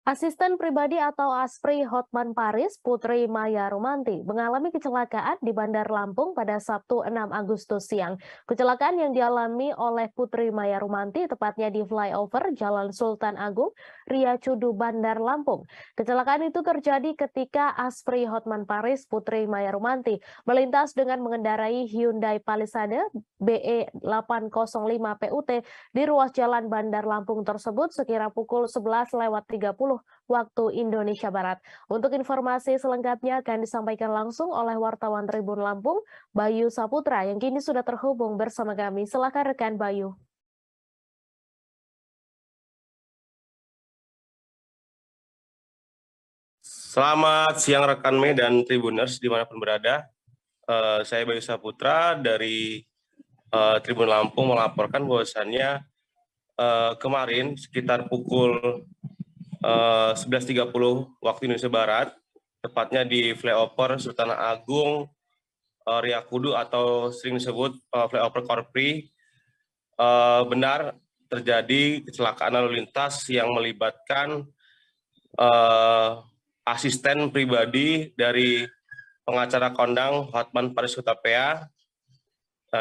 Asisten pribadi atau ASPRI Hotman Paris, Putri Maya Rumanti, mengalami kecelakaan di Bandar Lampung pada Sabtu 6 Agustus siang. Kecelakaan yang dialami oleh Putri Maya Rumanti tepatnya di flyover Jalan Sultan Agung, Ria Cudu, Bandar Lampung. Kecelakaan itu terjadi ketika ASPRI Hotman Paris, Putri Maya Rumanti, melintas dengan mengendarai Hyundai Palisade BE 805 PUT di ruas Jalan Bandar Lampung tersebut sekira pukul 11:30 waktu Indonesia Barat. Untuk informasi selengkapnya akan disampaikan langsung oleh wartawan Tribun Lampung, Bayu Saputra, yang kini sudah terhubung bersama kami. Silakan rekan Bayu. Selamat siang rekan Medan Tribuners dimanapun berada. Saya Bayu Saputra dari Tribun Lampung melaporkan bahwasannya kemarin sekitar pukul 11.30 waktu Indonesia Barat, tepatnya di flyover Sultan Agung Ria Cudu atau sering disebut flyover Korpri, benar terjadi kecelakaan lalu lintas yang melibatkan asisten pribadi dari pengacara kondang Hotman Paris Hutapea,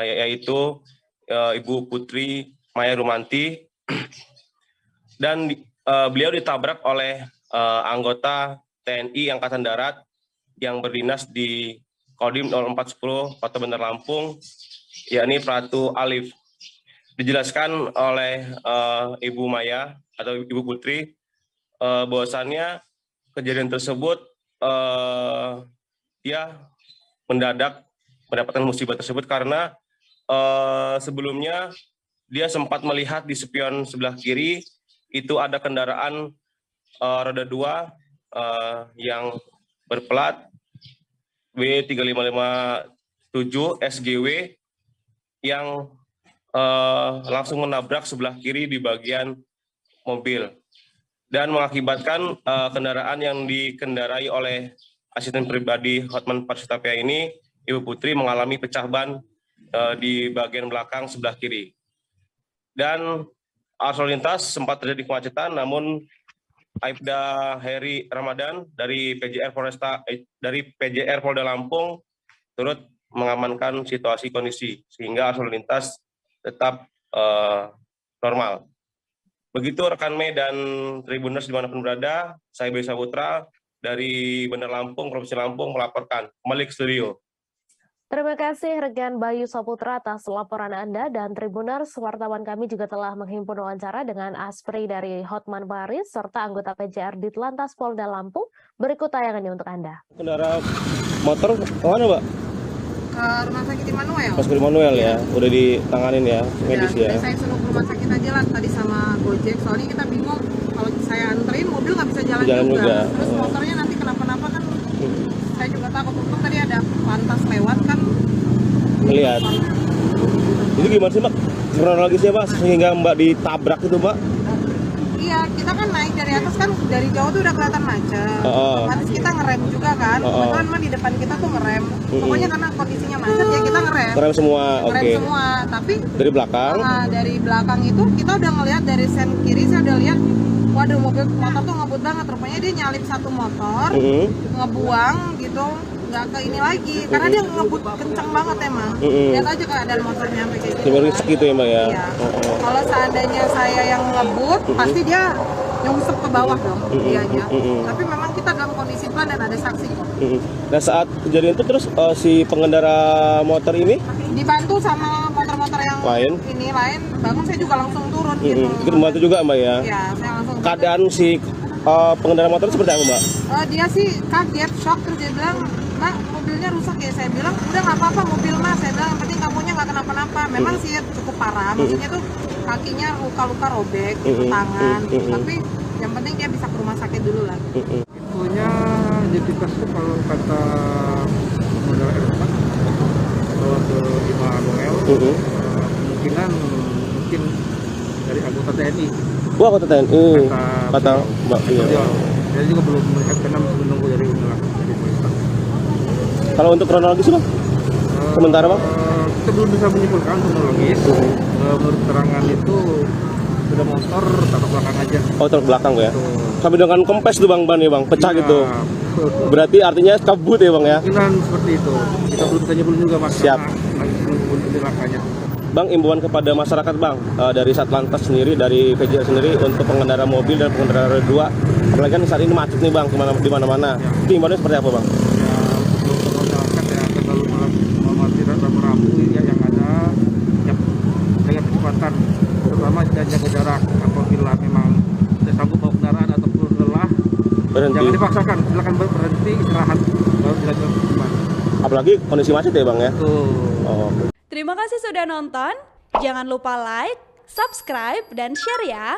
yaitu Ibu Putri Maya Rumanti, dan beliau ditabrak oleh anggota TNI Angkatan Darat yang berdinas di Kodim 0410 Kota Bandar Lampung, yakni Pratu Alif. Dijelaskan oleh Ibu Maya atau Ibu Putri bahwasannya kejadian tersebut dia mendadak mendapatkan musibah tersebut karena sebelumnya dia sempat melihat di spion sebelah kiri itu ada kendaraan roda 2 yang berplat W3557 SGW yang langsung menabrak sebelah kiri di bagian mobil dan mengakibatkan kendaraan yang dikendarai oleh asisten pribadi Hotman Paris Hutapea ini, Ibu Putri, mengalami pecah ban di bagian belakang sebelah kiri. Dan arus lalu lintas sempat terjadi kemacetan, namun Aibda Heri Ramadan dari PJR Polda Lampung turut mengamankan situasi kondisi sehingga arus lalu lintas tetap normal. Begitu rekan dan Tribuners dimanapun berada, saya Bayu Saputra dari Bandar Lampung, Provinsi Lampung melaporkan kembali ke studio. Terima kasih rekan Bayu Saputra atas laporan Anda, dan Tribuners, wartawan kami juga telah menghimpun wawancara dengan ASPRI dari Hotman Paris serta anggota PJR Ditlantas Polda Lampung. Berikut tayangannya untuk Anda. Kendara motor kemana, Mbak? Ke rumah sakit Immanuel. Pas Immanuel ya, udah ditanganin ya, medis ya. Saya suruh ke rumah sakit aja lah tadi sama Gojek, soalnya kita bingung kalau saya anterin mobil nggak bisa jalan juga. Terus motornya nanti kenapa-napa kan. Saya juga takut, untung tadi ada lantas lewat kan. Lihat. Itu gimana sih, Mbak? Kronologisnya, Mbak, sehingga Mbak ditabrak itu, Mbak? Iya, kita kan naik dari atas kan, dari jauh tuh udah kelihatan macet. Otomatis kita ngerem juga kan. Kebetulan mah di depan kita tuh ngerem. Pokoknya karena kondisinya macet ya kita ngerem. Ngerem semua, oke. Ngerem semua, tapi dari belakang? Dari belakang itu kita udah ngelihat dari sen kiri, saya udah lihat, waduh motor tuh ngebut banget. Rupanya dia nyalip satu motor, ngebuang gitu, nggak ke ini lagi, karena dia ngebut kenceng banget emang. Lihat aja keadaan motornya sampai kayak gitu. Risik gitu ya, Mbak ya? Iya. Kalau seandainya saya yang ngebut, pasti dia nyungsep ke bawah dong, dianya. Tapi memang kita dalam kondisi pelan dan ada saksi kok. Nah, saat kejadian itu terus si pengendara motor ini dibantu sama motor-motor yang lain, bangun, saya juga langsung turun gitu. Ikut membantu juga, Mbak ya? Iya, saya langsung. Keadaan si pengendara motor seperti apa, Mbak? Dia sih kaget, shock, terus dia bilang, Mbak, mobilnya rusak ya. Saya bilang, udah nggak apa-apa mobil Mas. Saya bilang, yang penting kamunya nggak kenapa-napa. Memang sih cukup parah, maksudnya tuh kakinya luka-luka robek, tangan. Tapi yang penting dia bisa ke rumah sakit dulu lah. Infonya identitas itu kalau kata pengendara Eropa bawa ke Immanuel, kemungkinan mungkin dari anggota TNI. Wah, anggota TNI. Kata Mbak. Iya. Saya juga belum melihat karena menunggu dari polisi. Kalau untuk kronologis, Bang? sementara bang? Kita belum bisa menyimpulkan kronologis. Menurut keterangan itu sudah motor tabrak belakang aja. Oh tabrak belakang ya? Tuh. Sampai dengan kempes tuh bang ban ya bang, pecah Iya. gitu. Berarti artinya kabut ya bang ya? Kemungkinan seperti itu. Kita belum bisa nyimpulin juga mas. Siap. Karena lagi menunggu celakanya. Bang, imbauan kepada masyarakat bang, dari Satlantas sendiri, dari PJR sendiri untuk pengendara mobil dan pengendara roda 2, apalagi kan saat ini macet nih bang, di mana-mana. Itu imbauannya seperti apa bang? Ya untuk masyarakat ya terlalu mematikan rambu-rambu ya yang ada ya, dengan kecepatan, terutama jaga jarak. Apabila memang tidak sanggup bawa kendaraan ataupun lelah, Berhenti. jangan dipaksakan, silakan berhenti istirahat baru dilanjutkan kembali. Apalagi kondisi macet ya bang ya? Tuh. Oh. Terima kasih sudah nonton. Jangan lupa like, subscribe, dan share ya.